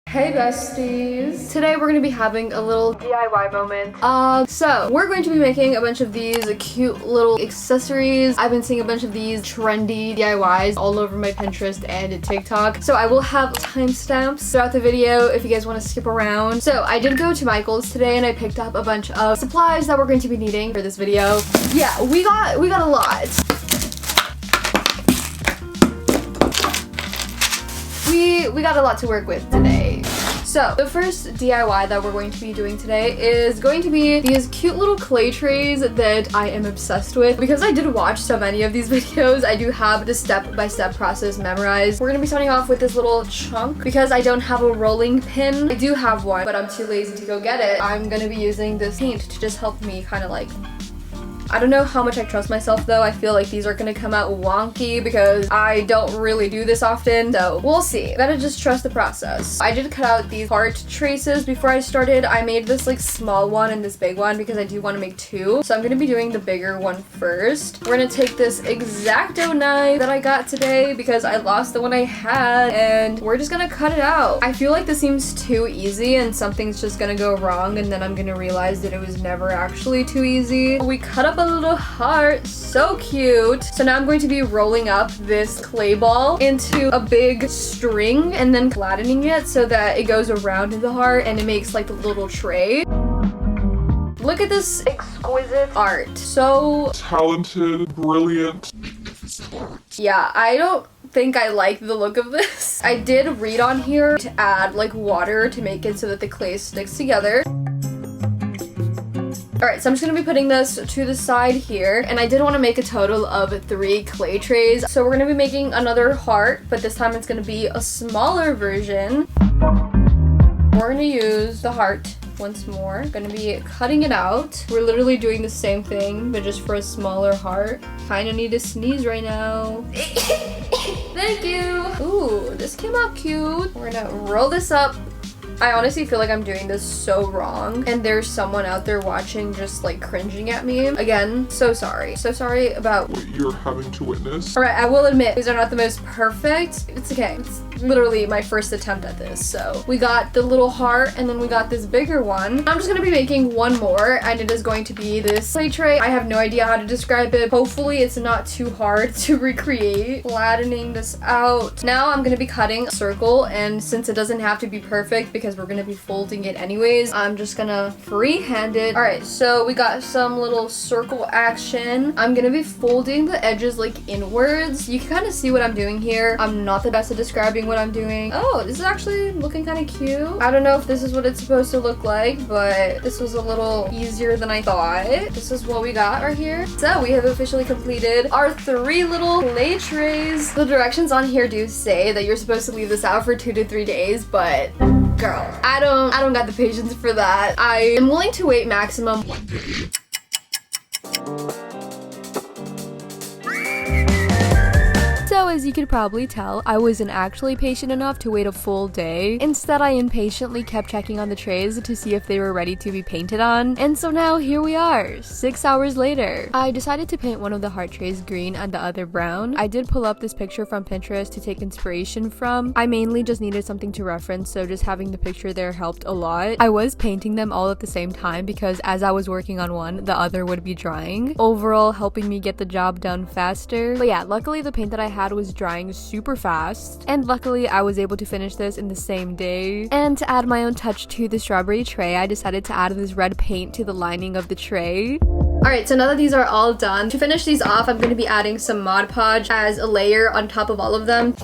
Hey besties! Today we're going to be having a little DIY moment. So we're going to be making a bunch of these cute little accessories. I've been seeing a bunch of these trendy DIYs all over my Pinterest and TikTok. So I will have timestamps throughout the video if you guys want to skip around. So I did go to Michael's today and I picked up a bunch of supplies that we're going to be needing for this video. Yeah, we got a lot. We got a lot to work with today. So the first DIY that we're going to be doing today is going to be these cute little clay trays that I am obsessed with. Because I did watch so many of these videos, I do have the step-by-step process memorized. We're gonna be starting off with this little chunk because I don't have a rolling pin. I do have one, but I'm too lazy to go get it. I'm gonna be using this paint to just help me kind of like... I don't know how much I trust myself though. I feel like these are gonna come out wonky because I don't really do this often, so we'll see. Gotta just trust the process. I did cut out these heart traces before I started. I made this like small one and this big one because I do want to make two. So I'm gonna be doing the bigger one first. We're gonna take this X-Acto knife that I got today because I lost the one I had and we're just gonna cut it out. I feel like this seems too easy and something's just gonna go wrong and then I'm gonna realize that it was never actually too easy. We cut up a little heart, so cute. So now I'm going to be rolling up this clay ball into a big string and then flattening it so that it goes around the heart and it makes like a little tray. Look at this exquisite art. So talented, brilliant. Yeah, I don't think I like the look of this. I did read on here to add like water to make it so that the clay sticks together. Alright, so I'm just gonna be putting this to the side here, and I did want to make a total of 3 clay trays. So we're gonna be making another heart, but this time it's gonna be a smaller version. We're gonna use the heart once more. Gonna be cutting it out. We're literally doing the same thing, but just for a smaller heart. Kinda need to sneeze right now. Thank you! Ooh, this came out cute. We're gonna roll this up. I honestly feel like I'm doing this so wrong and there's someone out there watching just like cringing at me. Again, so sorry. So sorry about what you're having to witness. Alright, I will admit these are not the most perfect. It's okay. It's literally my first attempt at this. So we got the little heart and then we got this bigger one. I'm just gonna be making one more and it is going to be this clay tray. I have no idea how to describe it. Hopefully it's not too hard to recreate. Flattening this out. Now I'm gonna be cutting a circle and since it doesn't have to be perfect because we're gonna be folding it anyways, I'm just gonna freehand it. Alright, so we got some little circle action. I'm gonna be folding the edges like inwards. You can kind of see what I'm doing here. I'm not the best at describing what I'm doing. Oh, this is actually looking kind of cute. I don't know if this is what it's supposed to look like, but this was a little easier than I thought. This is what we got right here. So we have officially completed our 3 little clay trays. The directions on here do say that you're supposed to leave this out for 2 to 3 days, but girl, I don't got the patience for that. I am willing to wait maximum 1 day. So as you could probably tell, I wasn't actually patient enough to wait a full day. Instead, I impatiently kept checking on the trays to see if they were ready to be painted on. And so now here we are, 6 hours later. I decided to paint one of the heart trays green and the other brown. I did pull up this picture from Pinterest to take inspiration from. I mainly just needed something to reference, so just having the picture there helped a lot. I was painting them all at the same time because as I was working on one, the other would be drying. Overall, helping me get the job done faster. But yeah, luckily the paint that I had was drying super fast, and luckily I was able to finish this in the same day. And to add my own touch to the strawberry tray, I decided to add this red paint to the lining of the tray. Alright, so now that these are all done, to finish these off, I'm going to be adding some Mod Podge as a layer on top of all of them.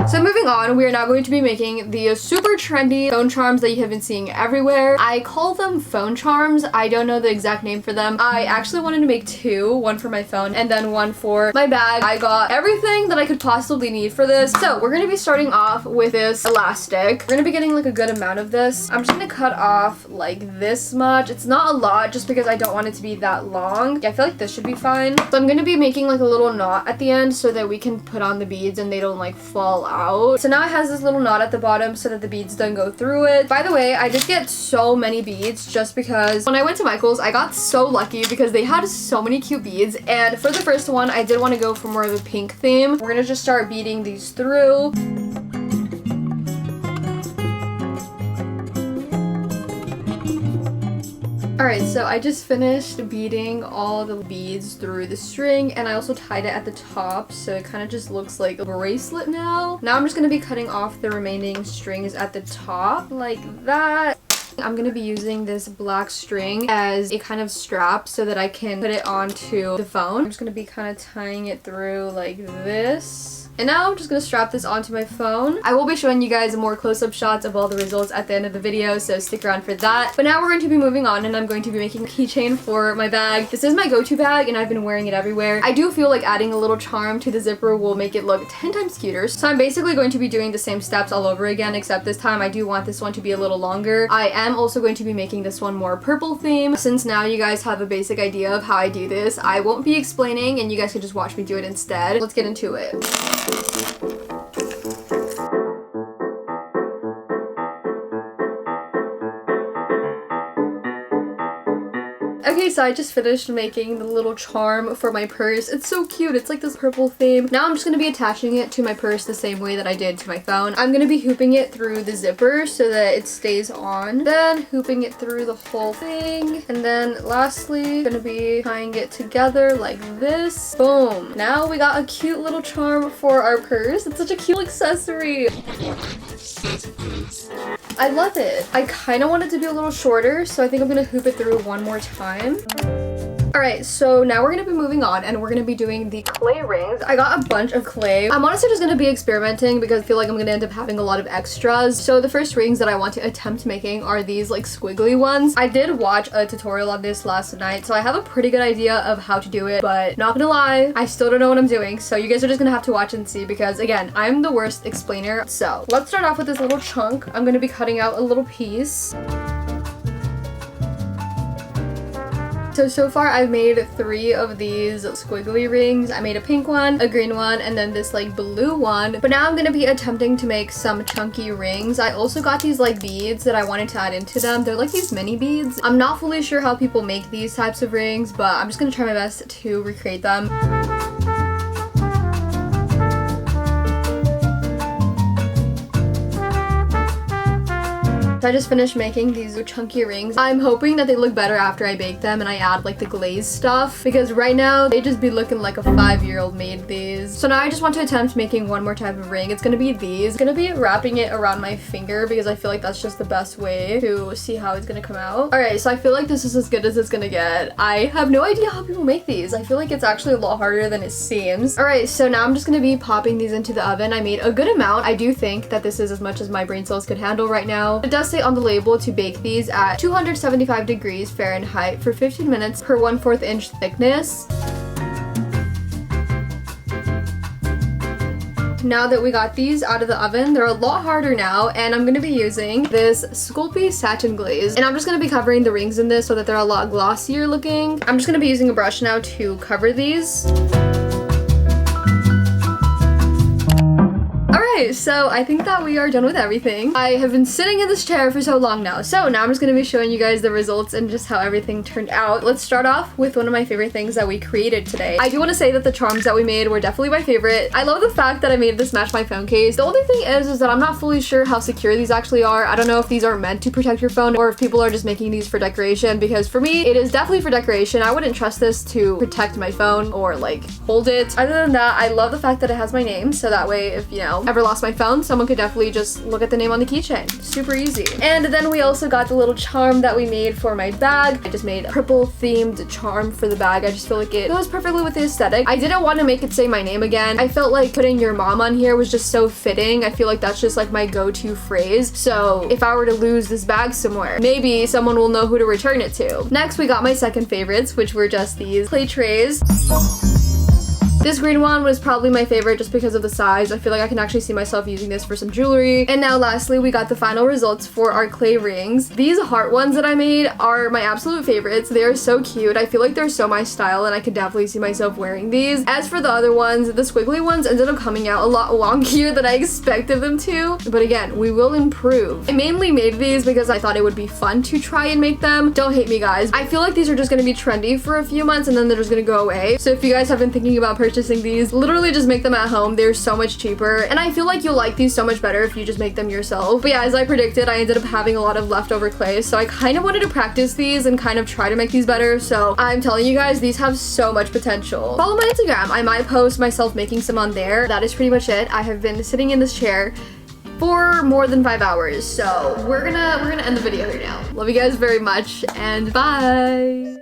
So moving on, we are now going to be making the super trendy phone charms that you have been seeing everywhere. I call them phone charms. I don't know the exact name for them. I actually wanted to make 2, one for my phone and then one for my bag. I got everything that I could possibly need for this. So we're going to be starting off with this elastic. We're going to be getting like a good amount of this. I'm just going to cut off like this much. It's not a lot just because I don't want it to be that long. Yeah, I feel like this should be fine. So I'm going to be making like a little knot at the end so that we can put on the beads and they don't like fall out. So now it has this little knot at the bottom so that the beads don't go through it. By the way, I did get so many beads just because when I went to Michael's, I got so lucky because they had so many cute beads. And for the first one, I did want to go for more of a pink theme. We're gonna just start beading these through. Alright, so I just finished beading all the beads through the string, and I also tied it at the top, so it kind of just looks like a bracelet now. Now I'm just going to be cutting off the remaining strings at the top, like that. I'm going to be using this black string as a kind of strap so that I can put it onto the phone. I'm just going to be kind of tying it through like this. And now I'm just gonna strap this onto my phone. I will be showing you guys more close-up shots of all the results at the end of the video, so stick around for that. But now we're going to be moving on, and I'm going to be making a keychain for my bag. This is my go-to bag, and I've been wearing it everywhere. I do feel like adding a little charm to the zipper will make it look 10 times cuter. So I'm basically going to be doing the same steps all over again, except this time I do want this one to be a little longer. I am also going to be making this one more purple theme. Since now you guys have a basic idea of how I do this, I won't be explaining, and you guys can just watch me do it instead. Let's get into it. Okay, so I just finished making the little charm for my purse. It's so cute. It's like this purple theme. Now I'm just going to be attaching it to my purse the same way that I did to my phone. I'm going to be hooping it through the zipper so that it stays on. Then hooping it through the whole thing. And then lastly, going to be tying it together like this. Boom. Now we got a cute little charm for our purse. It's such a cute accessory. I love it. I kind of want it to be a little shorter, so I think I'm going to hoop it through one more time. Alright, so now we're going to be moving on, and we're going to be doing the clay rings. I got a bunch of clay. I'm honestly just going to be experimenting because I feel like I'm going to end up having a lot of extras. So the first rings that I want to attempt making are these like squiggly ones. I did watch a tutorial on this last night, so I have a pretty good idea of how to do it, but not gonna lie, I still don't know what I'm doing. So you guys are just going to have to watch and see because again, I'm the worst explainer. So let's start off with this little chunk. I'm going to be cutting out a little piece. So far I've made 3 of these squiggly rings. I made a pink one, a green one, and then this like blue one. But now I'm gonna be attempting to make some chunky rings. I also got these like beads that I wanted to add into them. They're like these mini beads. I'm not fully sure how people make these types of rings, but I'm just gonna try my best to recreate them. So I just finished making these chunky rings. I'm hoping that they look better after I bake them and I add like the glaze stuff, because right now they just be looking like a 5-year-old made these. So now I just want to attempt making one more type of ring. It's gonna be these. I'm gonna be wrapping it around my finger because I feel like that's just the best way to see how it's gonna come out. Alright, so I feel like this is as good as it's gonna get. I have no idea how people make these. I feel like it's actually a lot harder than it seems. Alright, so now I'm just gonna be popping these into the oven. I made a good amount. I do think that this is as much as my brain cells could handle right now. It does say on the label to bake these at 275 degrees Fahrenheit for 15 minutes per 1/4 inch thickness. Now that we got these out of the oven, they're a lot harder now, and I'm going to be using this Sculpey satin glaze, and I'm just going to be covering the rings in this so that they're a lot glossier looking. I'm just going to be using a brush now to cover these. Alright, so I think that we are done with everything. I have been sitting in this chair for so long now, so now I'm just going to be showing you guys the results and just how everything turned out. Let's start off with one of my favorite things that we created today. I do want to say that the charms that we made were definitely my favorite. I love the fact that I made this match my phone case. The only thing is that I'm not fully sure how secure these actually are. I don't know if these are meant to protect your phone or if people are just making these for decoration, because for me, it is definitely for decoration. I wouldn't trust this to protect my phone or like hold it. Other than that, I love the fact that it has my name, so that way if, you know, ever lost my phone, someone could definitely just look at the name on the keychain. Super easy. And then we also got the little charm that we made for my bag. I just made a purple themed charm for the bag. I just feel like it goes perfectly with the aesthetic. I didn't want to make it say my name again. I felt like putting your mom on here was just so fitting. I feel like that's just like my go-to phrase. So if I were to lose this bag somewhere, maybe someone will know who to return it to. Next, we got my second favorites, which were just these clay trays. This green one was probably my favorite just because of the size. I feel like I can actually see myself using this for some jewelry. And now lastly, we got the final results for our clay rings. These heart ones that I made are my absolute favorites. They are so cute. I feel like they're so my style and I could definitely see myself wearing these. As for the other ones, the squiggly ones ended up coming out a lot wonkier than I expected them to. But again, we will improve. I mainly made these because I thought it would be fun to try and make them. Don't hate me, guys. I feel like these are just gonna be trendy for a few months and then they're just gonna go away. So if you guys have been thinking about purchasing these, literally just make them at home. They're so much cheaper. And I feel like you'll like these so much better if you just make them yourself. But yeah, as I predicted, I ended up having a lot of leftover clay. So I kind of wanted to practice these and kind of try to make these better. So I'm telling you guys, these have so much potential. Follow my Instagram. I might post myself making some on there. That is pretty much it. I have been sitting in this chair for more than 5 hours. So we're gonna end the video here now. Love you guys very much and bye.